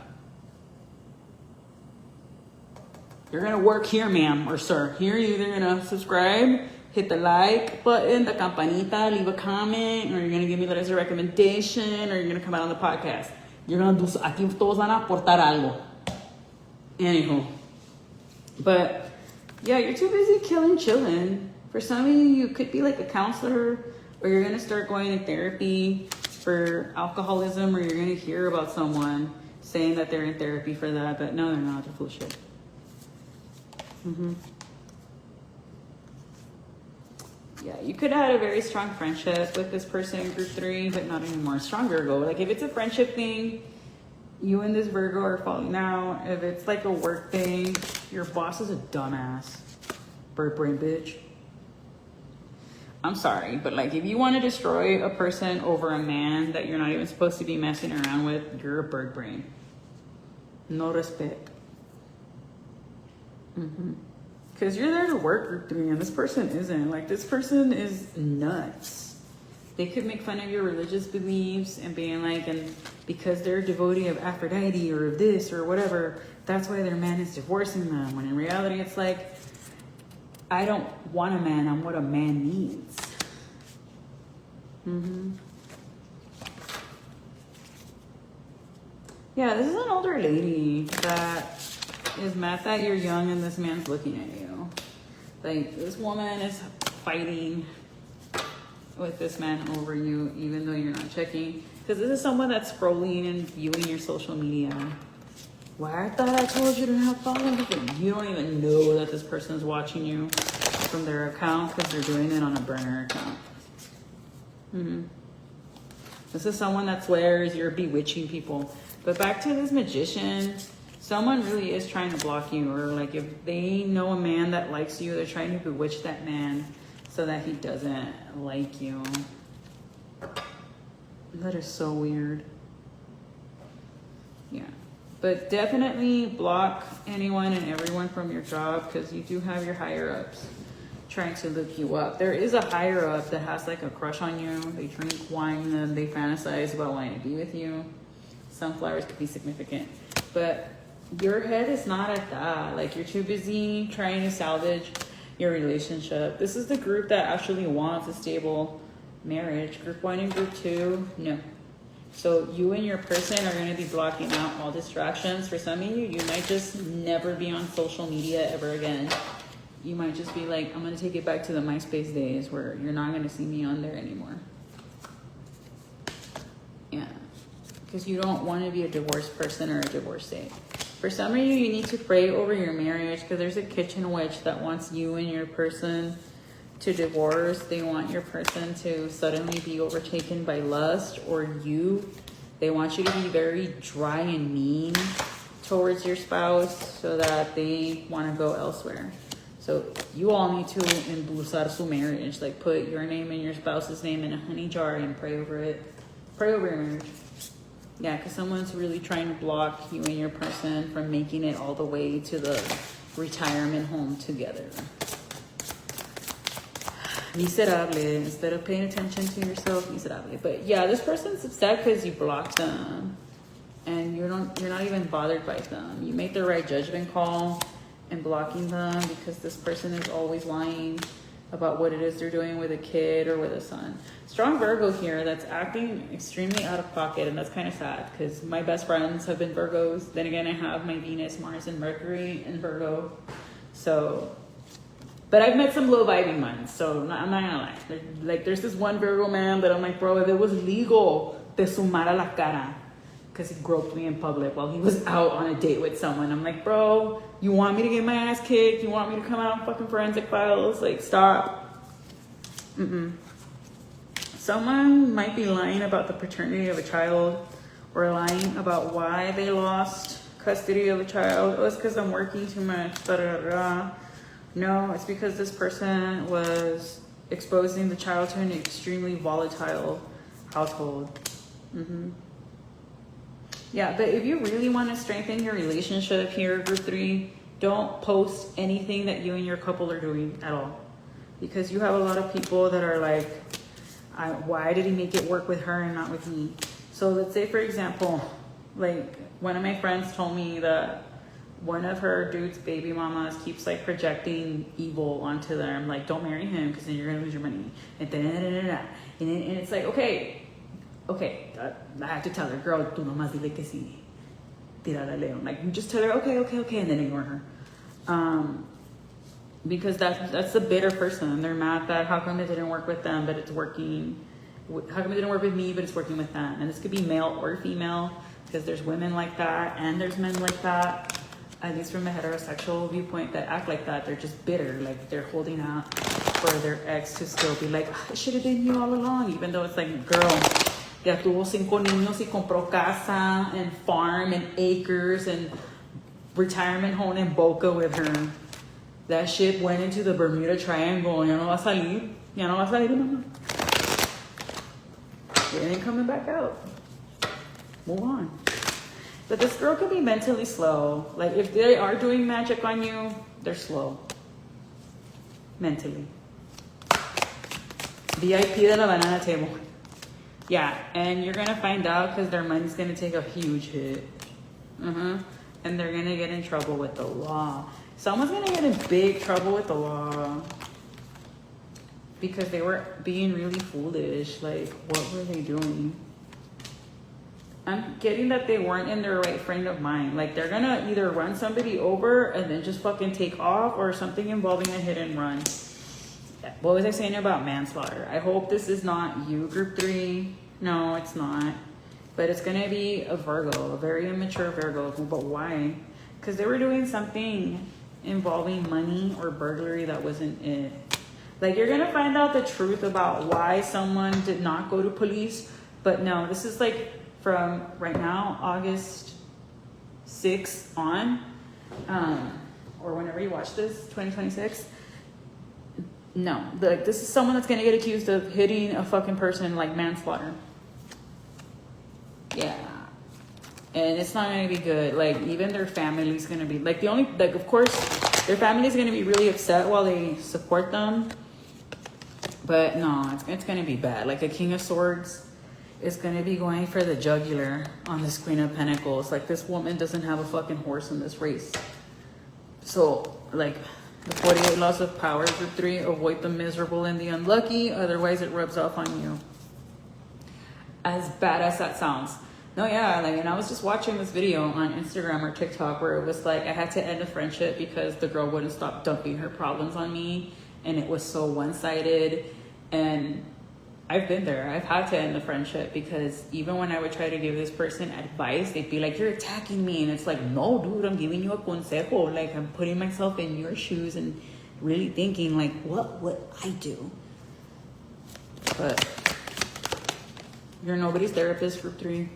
You're going to work here, ma'am or sir. Here, you're either going to subscribe, hit the like button, the campanita, leave a comment, or you're going to give me letters of recommendation, or you're going to come out on the podcast. You're going to do, aquí todos van a aportar algo. Anywho. But yeah, you're too busy chilling. For some of you, you could be like a counselor, or you're going to start going to therapy for alcoholism, or you're going to hear about someone saying that they're in therapy for that, but no, they're not. They're full of shit. Yeah, you could have had a very strong friendship with this person in group 3, but not anymore. Strong Virgo. Like, if it's a friendship thing, you and this Virgo are falling out. If it's like a work thing, your boss is a dumbass. Bird brain bitch. I'm sorry, but like, if you want to destroy a person over a man that you're not even supposed to be messing around with, you're a bird brain. No respect. Because you're there to work, group 3, and this person isn't. Like, this person is nuts. They could make fun of your religious beliefs and being like, and because they're a devotee of Aphrodite or of this or whatever, that's why their man is divorcing them. When in reality, it's like, I don't want a man, I'm what a man needs. Yeah, this is an older lady that is mad that you're young and this man's looking at you. Like, this woman is fighting with this man over you, even though you're not checking. Because this is someone that's scrolling and viewing your social media. Why? I thought I told you to have followers, but you don't even know that this person is watching you from their account because they're doing it on a burner account. This is someone that swears you're bewitching people. But back to this magician, someone really is trying to block you, or like if they know a man that likes you, they're trying to bewitch that man so that he doesn't like you. That is so weird. Yeah. But definitely block anyone and everyone from your job, because you do have your higher ups trying to look you up. There is a higher up that has like a crush on you. They drink wine and they fantasize about wanting to be with you. Sunflowers could be significant. But your head is not at that. Like, you're too busy trying to salvage your relationship. This is the group that actually wants a stable marriage. Group 1 and group 2, no. So you and your person are going to be blocking out all distractions. For some of you, you might just never be on social media ever again. You might just be like, I'm going to take it back to the MySpace days where you're not going to see me on there anymore. Yeah. Because you don't want to be a divorced person or a divorcee. For some of you, you need to pray over your marriage, because there's a kitchen witch that wants you and your person to divorce. They want your person to suddenly be overtaken by lust, or they want you to be very dry and mean towards your spouse so that they want to go elsewhere. So you all need to endulzar su marriage, like put your name and your spouse's name in a honey jar and pray over it. Pray over your marriage. Yeah, because someone's really trying to block you and your person from making it all the way to the retirement home together. Miserable. Instead of paying attention to yourself, miserable. But yeah, this person's upset because you blocked them. And you're not even bothered by them. You make the right judgment call in blocking them, because this person is always lying about what it is they're doing with a kid or with a son. Strong Virgo here that's acting extremely out of pocket, and that's kind of sad because my best friends have been Virgos. Then again, I have my Venus, Mars, and Mercury in Virgo. So, but I've met some low-vibing ones, so I'm not gonna lie. Like, there's this one Virgo man that I'm like, bro, if it was legal, te sumara la cara. Because he groped me in public while he was out on a date with someone. I'm like, bro, you want me to get my ass kicked? You want me to come out on fucking forensic files? Like, stop. Someone might be lying about the paternity of a child, or lying about why they lost custody of a child. Oh, it's because I'm working too much. No, it's because this person was exposing the child to an extremely volatile household. Yeah, but if you really want to strengthen your relationship here, group 3, don't post anything that you and your couple are doing at all. Because you have a lot of people that are like, why did he make it work with her and not with me? So let's say, for example, like one of my friends told me that one of her dude's baby mamas keeps like projecting evil onto them. Like, don't marry him because then you're going to lose your money. And it's like, okay, I have to tell her, girl, tu nomás dile que sí. Tírala león. Like, you just tell her, okay, and then ignore her. Because that's the bitter person. They're mad that how come it didn't work with them, but it's working. How come it didn't work with me, but it's working with them? And this could be male or female, because there's women like that and there's men like that. At least from a heterosexual viewpoint, that act like that. They're just bitter. Like, they're holding out for their ex to still be like, it should have been you all along. Even though it's like, girl, ya tuvo 5 niños y compró casa and farm and acres and retirement home in Boca with her. That shit went into the Bermuda Triangle. Ya no va a salir. Mama. It ain't coming back out. Move on. But this girl could be mentally slow. Like, if they are doing magic on you, they're slow. Mentally. VIP de la banana table. Yeah, and you're going to find out because their money's going to take a huge hit. And they're going to get in trouble with the law. Someone's going to get in big trouble with the law because they were being really foolish. Like, what were they doing? I'm getting that they weren't in their right frame of mind. Like, they're going to either run somebody over and then just fucking take off, or something involving a hit and run. What was I saying about manslaughter? I hope this is not you, group 3. No, it's not. But it's going to be a Virgo, a very immature Virgo. But why? Because they were doing something involving money or burglary that wasn't it. Like, you're going to find out the truth about why someone did not go to police. But no, this is like from right now, August 6th on, or whenever you watch this, 2026. No, this is someone that's going to get accused of hitting a fucking person, like manslaughter. Yeah. And it's not going to be good. Like, even their family's going to be, like, of course, their family's going to be really upset while they support them. But no, it's going to be bad. Like, a King of Swords is going to be going for the jugular on this Queen of Pentacles. Like, this woman doesn't have a fucking horse in this race. So, like, the 48 laws of power, group 3, avoid the miserable and the unlucky, otherwise it rubs off on you. As bad as that sounds. No, yeah, like, and I was just watching this video on Instagram or TikTok where it was like, I had to end a friendship because the girl wouldn't stop dumping her problems on me, and it was so one-sided. And I've been there. I've had to end the friendship because even when I would try to give this person advice, they'd be like, you're attacking me. And it's like, no, dude, I'm giving you a consejo. Like, I'm putting myself in your shoes and really thinking like, what would I do? But you're nobody's therapist, group 3.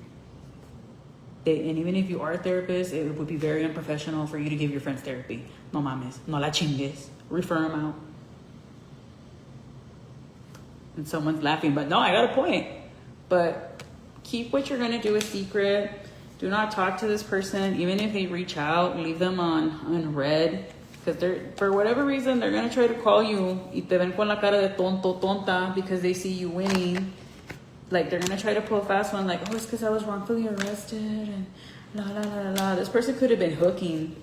And even if you are a therapist, it would be very unprofessional for you to give your friends therapy. No mames, no la chingues. Refer them out. And someone's laughing, but no, I got a point. But keep what you're going to do a secret. Do not talk to this person. Even if they reach out, leave them on unread. Because they're, for whatever reason, they're going to try to call you. Y te ven con la cara de tonto, tonta, because they see you winning. Like, they're going to try to pull a fast one, like, oh, it's because I was wrongfully arrested, and la, la, la, la. This person could have been hooking.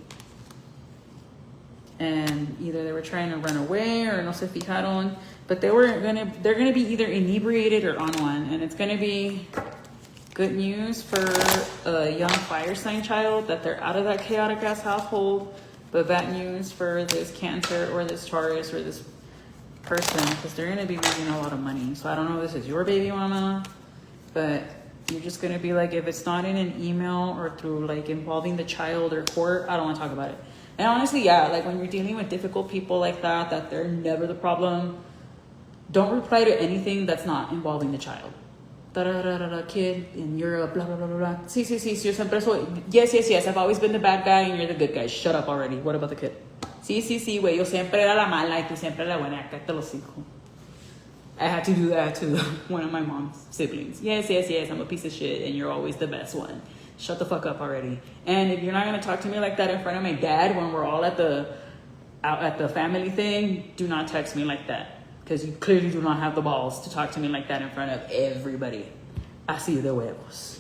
And either they were trying to run away or no se fijaron. But they're going to be either inebriated or on one. And it's going to be good news for a young fire sign child that they're out of that chaotic ass household. But bad news for this Cancer or this Taurus or this person, because they're going to be losing a lot of money. So I don't know if this is your baby mama, but you're just going to be like, if it's not in an email or through like involving the child or court, I don't want to talk about it. And honestly, yeah, like when you're dealing with difficult people like that they're never the problem, don't reply to anything that's not involving the child. Kid in Europe, blah, blah, blah, blah, blah. Sí, siempre soy. Yes, I've always been the bad guy and you're the good guy. Shut up already. What about the kid? Sí, güey, yo siempre era la mala y tú siempre la buena. Cállate los hijos. I had to do that to one of my mom's siblings. Yes, I'm a piece of shit and you're always the best one. Shut the fuck up already. And if you're not going to talk to me like that in front of my dad when we're all out at the family thing, do not text me like that. Because you clearly do not have the balls to talk to me like that in front of everybody. Así de huevos.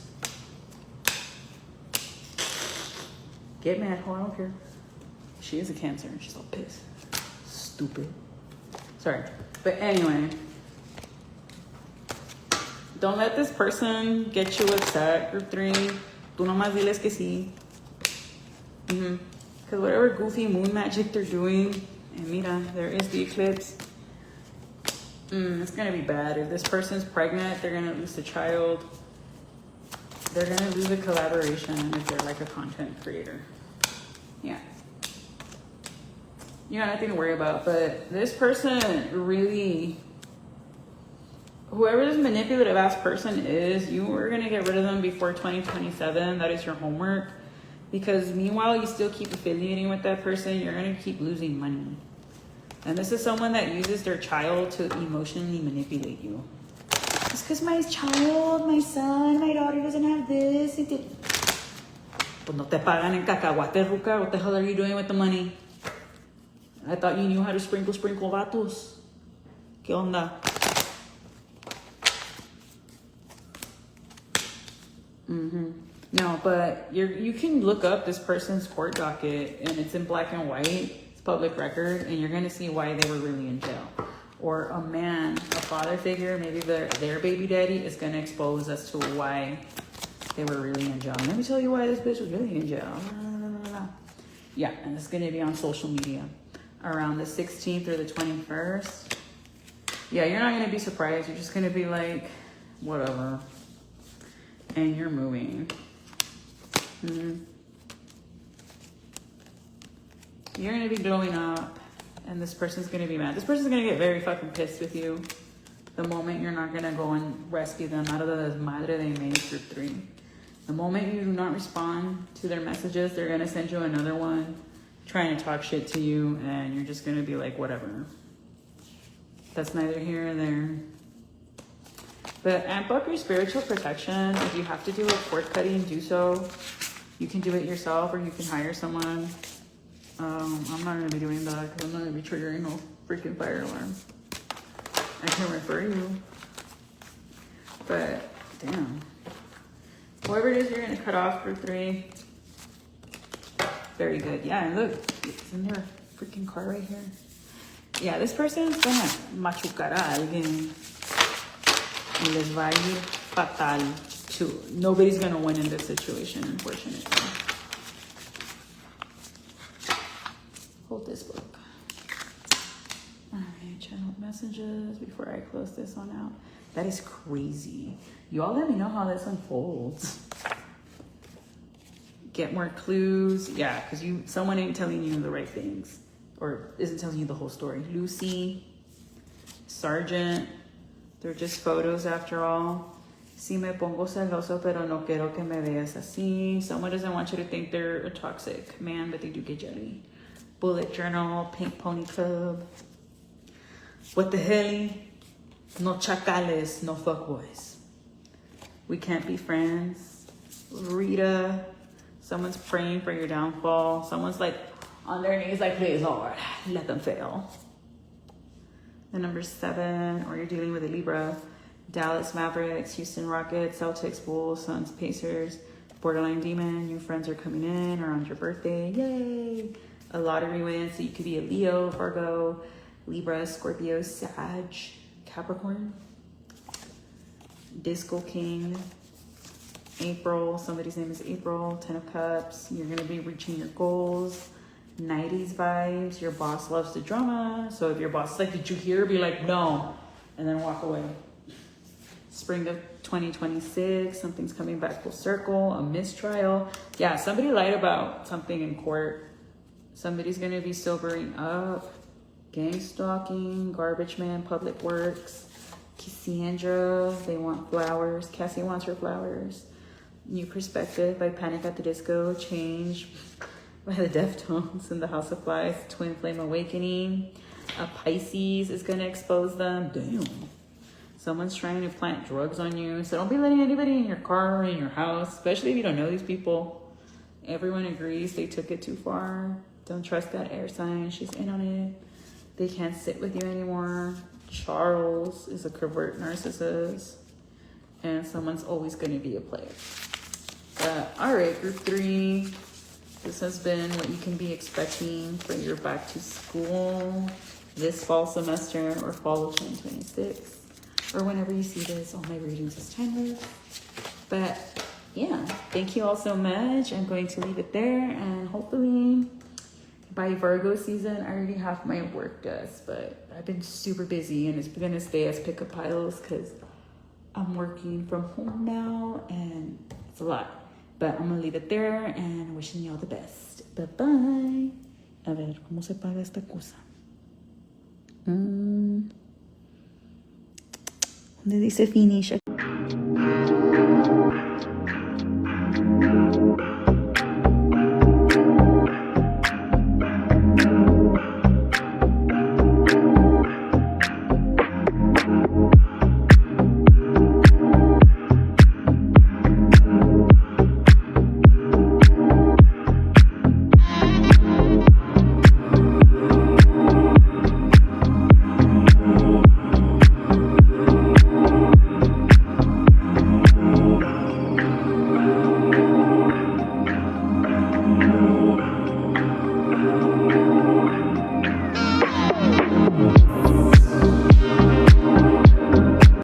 Get mad, I don't care. She is a Cancer and she's all pissed. Stupid. Sorry. But anyway. Don't let this person get you upset, group 3. Tú nomás diles que sí. Because whatever goofy moon magic they're doing, and mira, there is the eclipse. It's going to be bad. If this person's pregnant, they're going to lose the child. They're going to lose a collaboration if they're like a content creator. Yeah. You got nothing to worry about. But this person really, whoever this manipulative ass person is, you are going to get rid of them before 2027. That is your homework. Because meanwhile, you still keep affiliating with that person, you're going to keep losing money. And this is someone that uses their child to emotionally manipulate you. It's because my child, my son, my daughter doesn't have this. Pues no te pagan en cacahuate, ruca. What the hell are you doing with the money? I thought you knew how to sprinkle vatos. ¿Qué onda? No, but you can look up this person's court docket and it's in black and white. Public record, and you're going to see why they were really in jail. Or a man, a father figure, maybe their baby daddy is going to expose as to why they were really in jail. Let me tell you why this bitch was really in jail. Yeah, and it's going to be on social media around the 16th or the 21st. Yeah, you're not going to be surprised. You're just going to be like, whatever. And you're moving. You're going to be blowing up, and this person's going to be mad. This person's going to get very fucking pissed with you the moment you're not going to go and rescue them out of the madre they made, group 3. The moment you do not respond to their messages, they're going to send you another one trying to talk shit to you, and you're just going to be like, whatever. That's neither here nor there. But amp up your spiritual protection. If you have to do a cord cutting, do so. You can do it yourself, or you can hire someone. I'm not going to be doing that because I'm not going to be triggering no freaking fire alarm. I can refer you. But, damn. Whoever it is you're going to cut off for 3. Very good. Yeah, and look, isn't there a freaking car right here? Yeah, this person's going to machucar a alguien. Y les va a ir fatal too. Nobody's going to win in this situation, unfortunately. Hold this book. All right, channel messages before I close this one out. That is crazy. You all let me know how this unfolds. Get more clues. Yeah, because someone ain't telling you the right things. or isn't telling you the whole story. Lucy, Sergeant, they're just photos after all. Si me pongo celoso, pero no quiero que me veas así. Someone doesn't want you to think they're a toxic man, but they do get jelly. Bullet journal, Pink Pony Club. What the hell? No chacales, no fuckboys. We can't be friends. Rita, someone's praying for your downfall. Someone's like on their knees like, please Lord, let them fail. The number 7, or you're dealing with a Libra. Dallas Mavericks, Houston Rockets, Celtics, Bulls, Suns, Pacers, Borderline Demon, new friends are coming in or on your birthday, yay! A lottery win, so you could be a Leo, Virgo, Libra, Scorpio, Sag, Capricorn. Disco King, April, somebody's name is April, 10 of Cups, you're gonna be reaching your goals. 90s vibes, your boss loves the drama, so if your boss is like, did you hear? Be like, no, and then walk away. Spring of 2026, something's coming back full circle, a mistrial. Yeah, somebody lied about something in court. Somebody's gonna be sobering up. Gang stalking, garbage man, public works. Cassandra, they want flowers. Cassie wants her flowers. New perspective by Panic at the Disco. Change by the Deftones and the House of Flies. Twin flame awakening. A Pisces is gonna expose them. Damn. Someone's trying to plant drugs on you. So don't be letting anybody in your car or in your house, especially if you don't know these people. Everyone agrees they took it too far. Don't trust that air sign. She's in on it. They can't sit with you anymore. Charles is a covert narcissist. And someone's always going to be a player. All right, group 3. This has been what you can be expecting for your back to school this fall semester or fall of 2026. Or whenever you see this, all my readings is timeless. But yeah, thank you all so much. I'm going to leave it there, and hopefully by Virgo season, I already have my work dust, but I've been super busy and it's gonna stay as pickup piles because I'm working from home now and it's a lot. But I'm gonna leave it there and wishing you all the best. Bye-bye. A ver, ¿cómo se paga esta cosa? ¿Dónde dice finish?